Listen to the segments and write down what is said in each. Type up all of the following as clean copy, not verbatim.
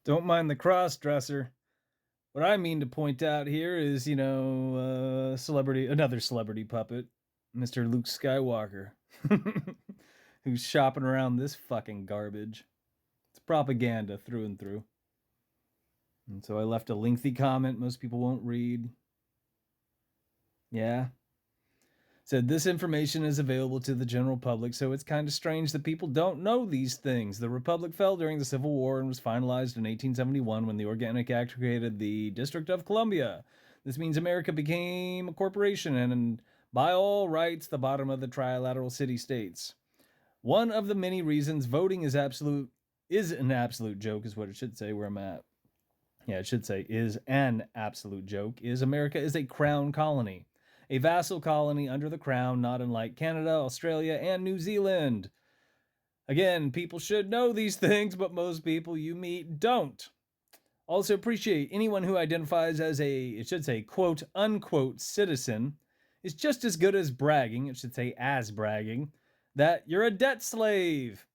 Don't mind the cross-dresser. What I mean to point out here is, another celebrity puppet, Mr. Luke Skywalker, who's shopping around this fucking garbage. It's propaganda through and through. And so I left a lengthy comment most people won't read. Yeah. Said this information is available to the general public, so it's kind of strange that people don't know these things. The Republic fell during the Civil War and was finalized in 1871 when the Organic Act created the District of Columbia. This means America became a corporation and by all rights the bottom of the trilateral city-states. One of the many reasons voting is an absolute joke is what it should say where I'm at. Yeah, it should say is an absolute joke, is America is a crown colony. A vassal colony under the crown, not unlike Canada, Australia, and New Zealand. Again, people should know these things, but most people you meet don't. Also appreciate anyone who identifies as it should say, quote, unquote, citizen, is just as good as bragging, it should say as bragging, that you're a debt slave.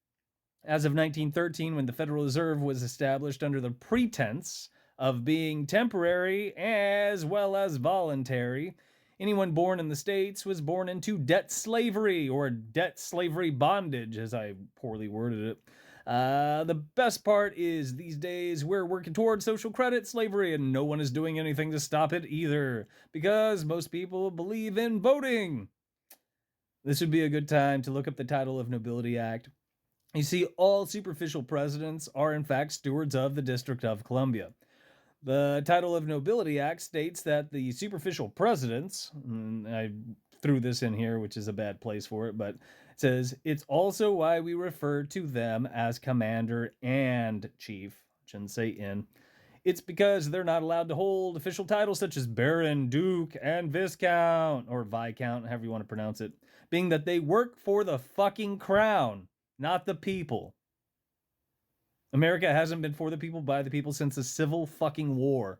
As of 1913, when the Federal Reserve was established under the pretense of being temporary as well as voluntary, anyone born in the States was born into debt slavery, or debt slavery bondage, as I poorly worded it. The best part is these days we're working towards social credit slavery, and no one is doing anything to stop it either, because most people believe in voting. This would be a good time to look up the title of Nobility Act. You see, all superficial presidents are in fact stewards of the District of Columbia. The title of Nobility Act states that the superficial presidents, I threw this in here, which is a bad place for it, but it says, it's also why we refer to them as commander and chief. Shouldn't say in. It's because they're not allowed to hold official titles such as Baron, Duke, and Viscount, or Viscount, however you want to pronounce it, being that they work for the fucking crown, not the people. America hasn't been for the people, by the people since the Civil fucking War.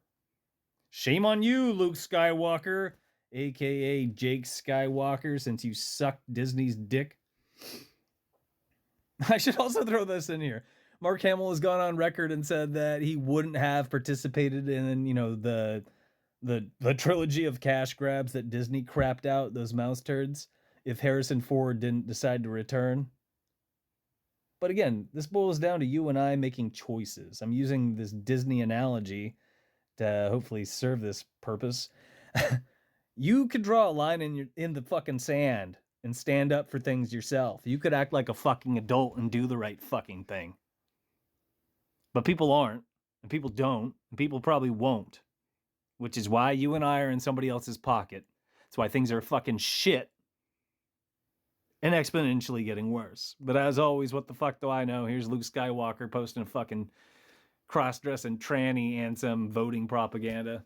Shame on you, Luke Skywalker, aka Jake Skywalker, since you sucked Disney's dick. I should also throw this in here. Mark Hamill has gone on record and said that he wouldn't have participated in, the trilogy of cash grabs that Disney crapped out, those mouse turds, if Harrison Ford didn't decide to return. But again, this boils down to you and I making choices. I'm using this Disney analogy to hopefully serve this purpose. You could draw a line in the fucking sand and stand up for things yourself. You could act like a fucking adult and do the right fucking thing. But people aren't, and people don't, and people probably won't. Which is why you and I are in somebody else's pocket. That's why things are fucking shit. And exponentially getting worse. But as always, what the fuck do I know? Here's Luke Skywalker posting a fucking cross-dressing tranny and some voting propaganda.